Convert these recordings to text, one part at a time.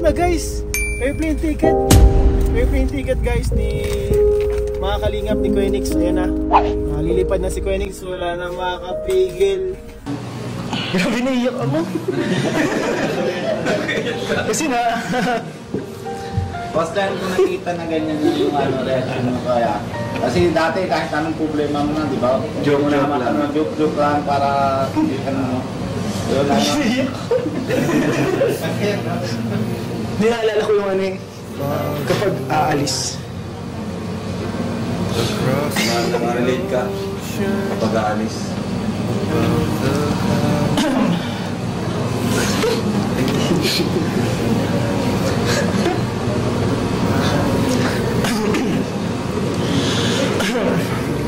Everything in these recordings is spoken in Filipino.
na guys! Airplane ticket! Airplane ticket guys ni mga kalingap ni Kuya Nix. Ayan na. Lilipad na si Kuya Nix. Wala na makakapigil. Grabe naiyak ako. Kasi na... First time ko nakita na ganyan yung reaction mo kaya. Kasi dati kahit anong problema mo na, di ba? Joke lang para hindi ka na. Yun lang. Nilaalala ko yung ano eh. Kapag aalis. Relate ka kapag aalis.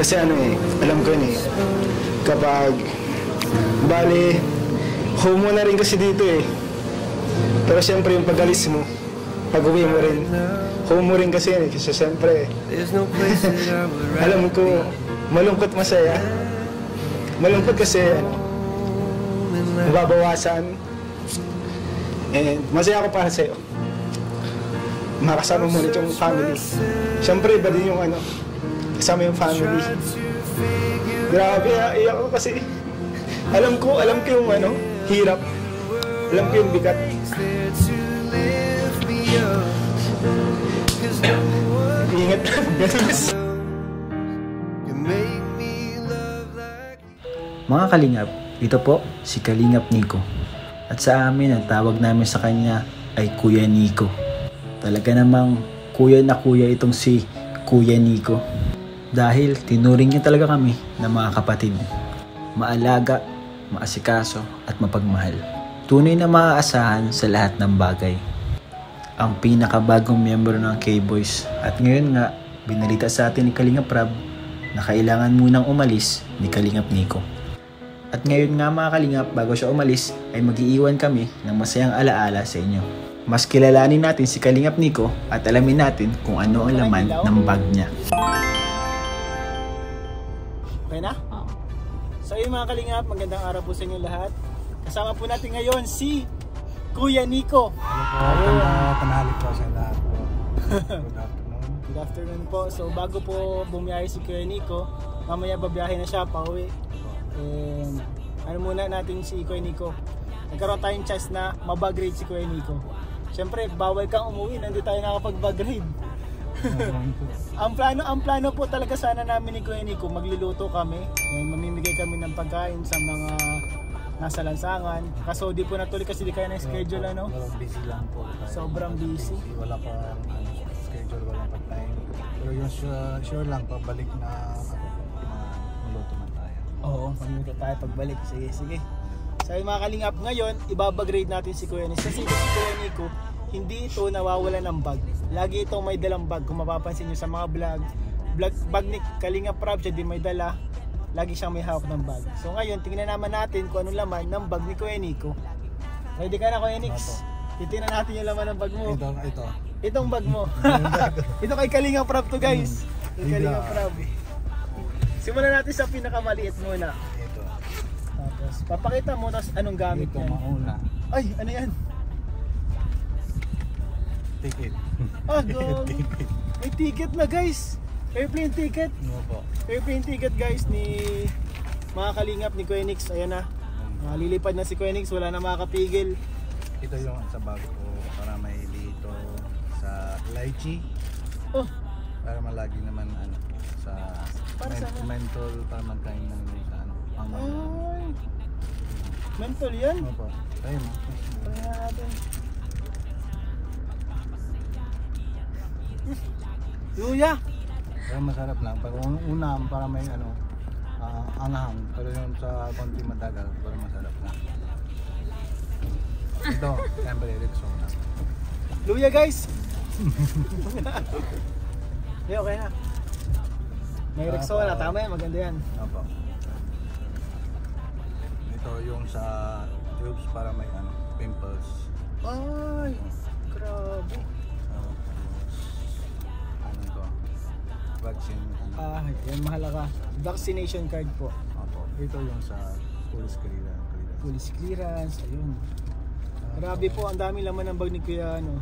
Kasi ano eh, alam ko yun eh, kapag bali, home mo na rin kasi dito eh. Pero siyempre yung pag-alis mo, pag-uwi mo rin, home mo rin kasi yun eh. Kasi siyempre, alam ko, malungkot masaya. Malungkot kasi, mababawasan. And masaya ako para sa'yo. Makasama mo ulit yung family. Siyempre, iba din yung ano, kasama yung family. Grabe, iyak ko kasi alam ko yung ano, hirap. Alam ko yung bigat. Ingat lang, guys. Mga kalingap, ito po si Kalingap Nico. At sa amin, ang tawag namin sa kanya ay Kuya Nico. Talaga namang kuya na kuya itong si Kuya Nico. Dahil tinuring niya talaga kami na mga kapatid. Maalaga, maasikaso at mapagmahal. Tunay na maaasahan sa lahat ng bagay. Ang pinakabagong miyembro ng K-Boys. At ngayon nga, binalita sa atin ni Kalingap Rab na kailangan munang umalis ni Kalingap Nico. At ngayon nga mga kalingap, bago siya umalis, ay mag-iiwan kami ng masayang alaala sa inyo. Mas kilalanin natin si Kalingap Nico at alamin natin kung ano ang laman ng bag niya. Okay na? So yun mga kalingap, magandang araw po sa inyo lahat. Kasama po natin ngayon si Kuya Nico. Hello po, tanahali po sa lahat po. Good afternoon. Good afternoon po. So bago po bumiyahe si Kuya Nico, mamaya babiyahe na siya pauwi. And ano muna natin si Kuya Nico, nagkaroon tayong chance na mabag-grade si Kuya Nico. Siyempre, bawal kang umuwi, nandito tayo nakapag-bag-grade. ang plano po talaga sana namin ni Kuya Nico, magluluto kami. Mamimigay kami ng pagkain sa mga nasa lansangan. Kaso di po natuloy kasi di kaya na schedule ano. Busy lang po. Sobrang busy. Wala pa schedule, wala pa time. Pero yung sure lang, pabalik na maluto na tayo. Oo, magluto tayo pagbalik. Sige. So yung mga kalingap, ngayon, ibabag-grade natin si Kuya Nico. Kasi si Kuya Nico, hindi ito nawawala ng bag. Lagi itong may dalang bag. Kung mapapansin nyo sa mga bag ni Kalingap Rab, siya din may dala. Lagi siyang may hawak ng bag. So ngayon, tingnan naman natin kung anong laman ng bag ni Kuya Nico. Ready ka na Kuya Nix? Titingnan natin yung laman ng bag mo. Ito. Itong bag mo. Ito kay Kalingap Rab to guys. Kay Kalingap Rab. Simulan natin sa pinakamaliit muna. Ito. Tapos, papakita mo tapos anong gamit Ito, yan. mauna. Ay, ano yan? Ticket. Go! May ticket na guys! Airplane ticket! Ano po? Airplane ticket guys ni mga kalingap ni Kuya Nix. Ayan na. Lilipad na si Kuya Nix, wala na makakapigil. Ito yung sa bag ko para may dito sa lychee. Oh! Para malagi naman ano sa Para sa ano? mental para magkain ng sa ano. Ay! Mental yan? Ano po? Ayun mo. Try natin. Luya! Pero masarap lang. Pag unam para may ano anghang. Pero yung sa konti matagal para masarap na. Ito, siyempre Rexona. Luya guys! Okay na. May Rexona, tama yan, maganda yan. Opo. Ito yung sa tubes para may ano, pimples. Ay! Grabe! Ano to? Vaccine. Yan mahalaga. Vaccination card po. Opo. Ito yung sa police clearance. Police clearance, ayun. Grabe po, ang daming laman ng bag ni Kuya ano.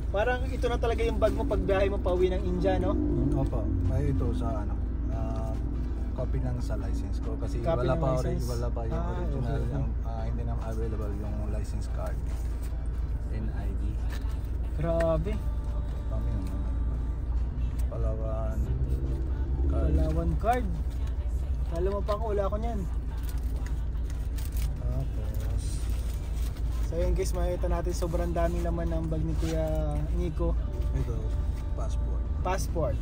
Parang ito na talaga yung bag mo pag biyahe mo pauwi ng India, no? Opo, may ito sa copy lang sa license ko kasi Copy wala ng pa license? wala pa yung original okay. hindi na available yung license card and ID. Grabe. Kami yung Palawan card. Palawan card. Kala mo pa ako, wala ako niyan. Tapos So yun guys, makikita natin sobrang daming laman ng bag ni Kuya Nico. ito passport. Passport.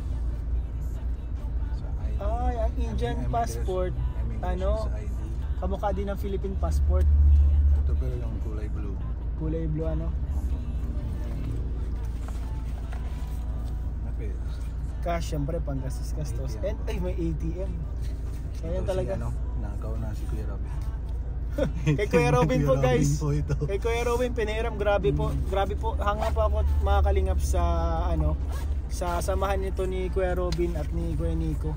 Sa ID. Ay, ang Indian passport. Ano? Sa ID. Kamukha din ng Philippine passport. Ito pero yung kulay blue. Kulay blue ano. Napis. Cash, syempre, panggastos-gastos. And ay, may ATM. So yan talaga. Si, nakaw na si Kuya Robin. Kay Kuya Robin po Kuya guys. Robin po ito. Kay Kuya Robin pinahiram, grabe po. Grabe po. Hanga po ako mga kalingap sa ano, sa samahan nito ni Kuya Robin at ni Kuya Nico.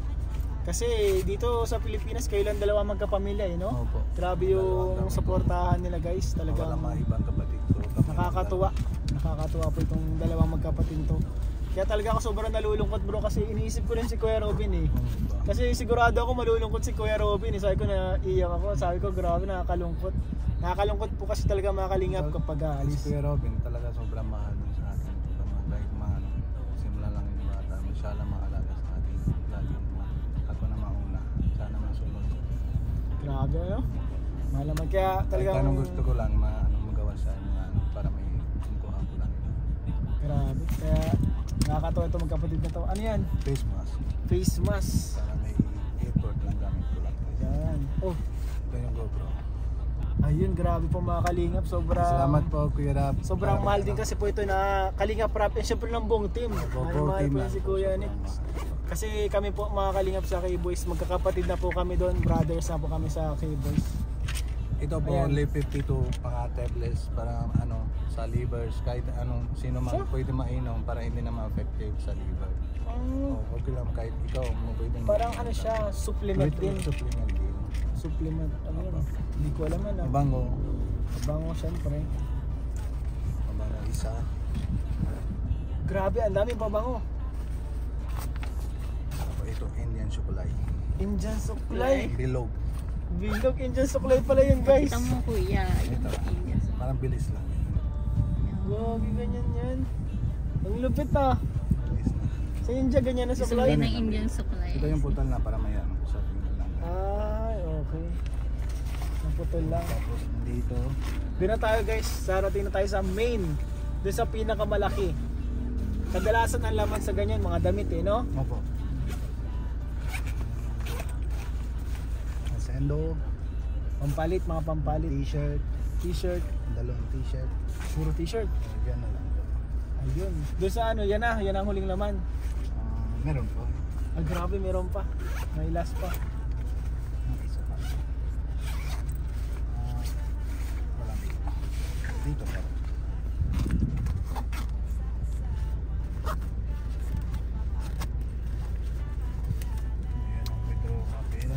Kasi dito sa Pilipinas kayo lang dalawa magkapamilya, no? Opo. Grabe yung suportahan nila guys. Wala Talagang mga ibang kapatid ko. Kami nakakatuwa. Nakakatuwa po itong dalawang magkapatid to. Kaya talaga ako sobrang nalulungkot bro kasi iniisip ko rin si Kuya Robin eh. Kasi sigurado ako malulungkot si Kuya Robin eh. Sabi ko na iyak ako. Sabi ko grabe nakakalungkot. Nakakalungkot po kasi talaga mga kalingap kapag Si aalis. Kuya Robin talaga sobrang mahal nun sa atin. Kahit mga simula lang yung bata. Siya lang maalaga sa atin. Lagi ako na mauna. Sana masunod. Grabe ano? Mahal naman. Kaya Kahit talagang anong gusto ko lang magawa sa mga para may kumkuha ko lang. grabe. Kaya nakakatawa itong magkapatid na to. Ano yan? Face mask. Face mask. Para may airport lang gamit ko lang. Yan. Oh. Ito yung GoPro. Ayun, grabe po mga kalingap. Salamat po Kuya Rap. Sobrang mahal din kasi po ito na Kalingap Rap and syempre ng buong team. Mahal po si Kuya Nick. Kasi kami po mga Kalingap sa K-Boys, magkakapatid na po kami doon, brothers na po kami sa K-Boys. Ito po Ayan. only 52 pang-tablets para sa livers kahit sino man pwede mainom para hindi na ma-affected sa liver. Okay lang kahit ikaw mo pwede. Parang ano siya, supplement din. Supplement din. Supplement, ano yun? Hindi ko alam ano. Mabango. Mabango syempre. Mabango isa. Grabe, ang daming pabango. Tapos ito Indian sukulay. Indian suklay. Bilog. Bilog Indian suklay pala yun guys. Kita mo kuya, Ito. Indian. Parang bilis lang. Grabe, ganyan yan. Ang lupit ah. Bilis na. Sa India ganyan na Gusto suklay. din ng Indian suklay. Ito yung putal na para may sa tingin lang. Ay, okay. Naputol lang. Tapos dito. Doon na tayo guys, sarating na tayo sa main. Doon sa pinakamalaki. Kadalasan ang laman sa ganyan, mga damit eh, no? Opo. Sendo. Pampalit, mga pampalit. T-shirt. T-shirt, Dalawang t-shirt. puro t-shirt. Yan na lang. Ayun. Doon sa ano, yan ang huling laman. Meron po. Ah, grabe, meron pa. May last pa. Isa pa. Walang dito. Dito pa. Ayan ang withdraw mga pera.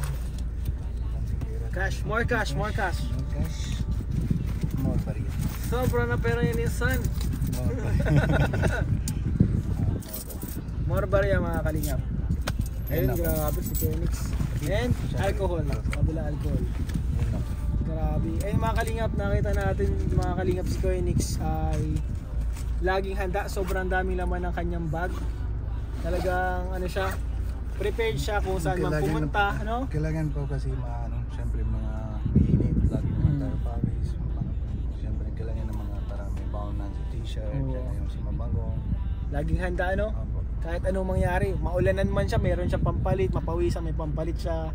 Cash, more cash, more cash. More cash. More bariya. Sobra na pera yung Nissan. More bariya. More barya mga kalingap. Ayun, Yan na po. grabe si Phoenix. And alcohol, kabila alcohol. Yan lang. Grabe. Ayun mga kalingap, nakita natin mga kalingap si Phoenix ay laging handa. Sobrang daming laman ng kanyang bag. Talagang ano siya, prepared siya kung saan man pumunta. Ano? Kailangan po kasi syempre mga mainit, lagi naman tayo Paris. Syempre kailangan ng mga para may bound na sa t-shirt, Oo. yung si Mabango. Laging handa ano? Opo. Kahit anong mangyari, maulanan man siya, meron siya pampalit, mapawisan, may pampalit siya.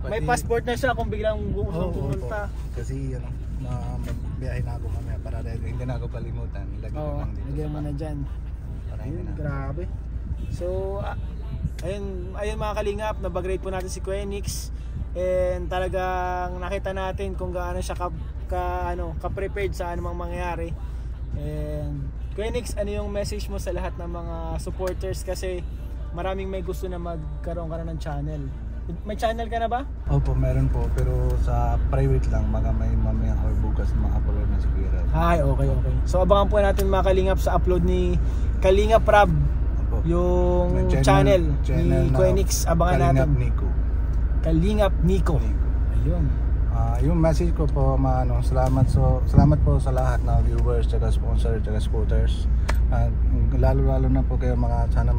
May Pati- passport na siya kung biglang gusto Oo, pumunta. opo. Kasi magbiyahe na ako mamaya para hindi na ako kalimutan. Ilagay ko Oo, lang dito. lagyan mo na dyan. Para hindi Ayun, na. grabe. So, ayun mga kalingap, nabagrade po natin si Kuya Nix. And talagang nakita natin kung gaano siya ka-prepared sa anumang mangyayari. And Kuya Nix, ano yung message mo sa lahat ng mga supporters? Kasi maraming may gusto na magkaroon ka na ng channel. May channel ka na ba? Opo, meron po. Pero sa private lang, baka may mamaya or bukas ma-upload na si Kuya Rab. Ay, okay. So abangan po natin mga kalingap sa upload ni Kalingap Rab. Opo. Yung channel ni Kuya Nix. Abangan natin. Kalingap Nico. Kalingap Nico. Ayun. Yung message ko po, salamat po sa lahat ng viewers, tsaka sponsor, tsaka supporters. Lalo na po kayo mga sana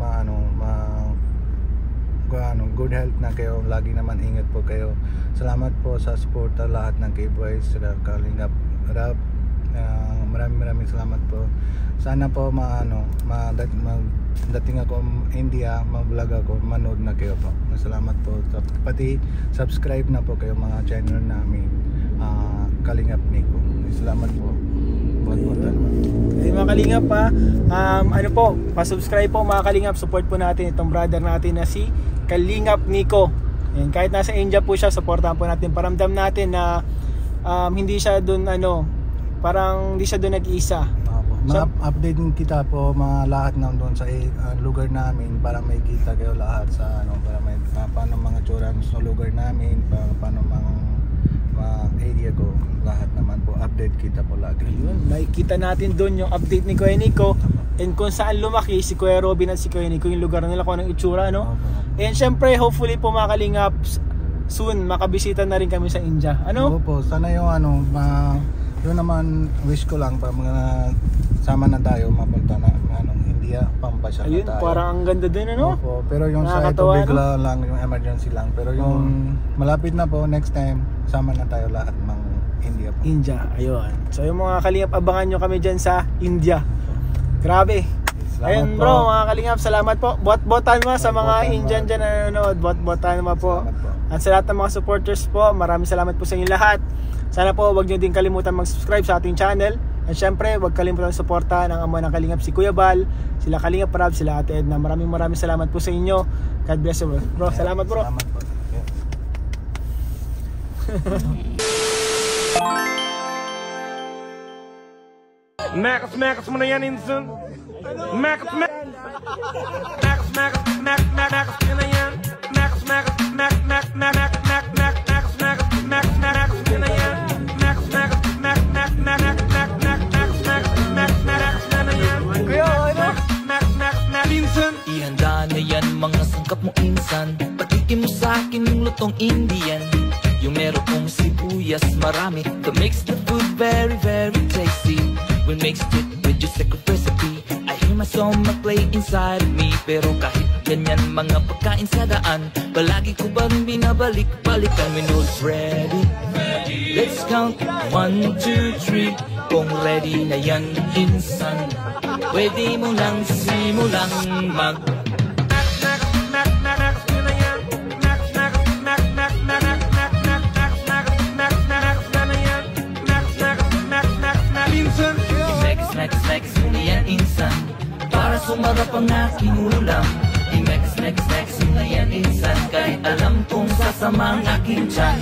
good health na kayo, lagi naman ingat po kayo. Salamat po sa support lahat ng K-Boys, sila Kalingap Rab. Maraming salamat po. Sana po dating ako India, mag-vlog ako, manood na kayo po. Salamat po. Pati subscribe na po kayo mga channel namin, Kalingap Nico. Salamat po. Mga kalingap pa-subscribe po mga kalingap, support po natin itong brother natin na si Kalingap Nico. Ayan, kahit nasa India po siya, supportahan po natin, paramdam natin na hindi siya doon parang hindi siya doon nag-iisa. Ma-update kita po mga lahat ng doon sa lugar namin para may kita kayo lahat sa para may paano mga tsura sa lugar namin, paano mga area ko, lahat naman po update kita po lagi. Ayun, nakikita natin doon yung update ni Kuya Nico and kung saan lumaki si Kuya Robin at si Kuya Nico, yung lugar nila, kung anong itsura, no? And syempre hopefully po mga kalingap, soon makabisita na rin kami sa India. Opo, sana yung yun naman wish ko lang pa mga sama na tayo mapunta na India, pampasyal na tayo. Parang ang ganda din Opo, pero yung sa ito bigla lang, yung emergency lang, pero yung malapit na po, next time sama na tayo lahat ng India po. Ayun. So yung mga kalingap, abangan nyo kami dyan sa India. Grabe. Ayun bro, mga kalingap, salamat po. Bot-botan mo sa mga Indian dyan na nanonood. Bot-botan mo po. At sa lahat ng mga supporters po, maraming salamat po sa inyo lahat. Sana po wag nyo din kalimutan mag-subscribe sa ating channel. At syempre, wag kalimutan suporta ng amo ng Kalingap, si Kuya Bal, sila Kalingap Rab, sila Ate Edna. Maraming salamat po sa inyo. God bless you bro. Salamat bro. Salamat po. Makas mo na yan, Insun. Makas mo na yan. Ihanda na yan mga sangkap mo insan, patikin mo sa akin yung lutong Indian, yung merong sibuyas marami, that makes the food very tasty. We mixed it with your secret recipe. I hear my song play inside of me, pero kahit ganyan mga pagkain sa daan, palagi ko ba rin binabalik-balikan when all's ready. Let's count 1, 2, 3. Kung ready na yan insan, pwede mo lang simulang mag Next mo na yan insan, para sumarap ang aking ulam. Next mo na yan insan, kahit alam kong sasama ang aking tiyan.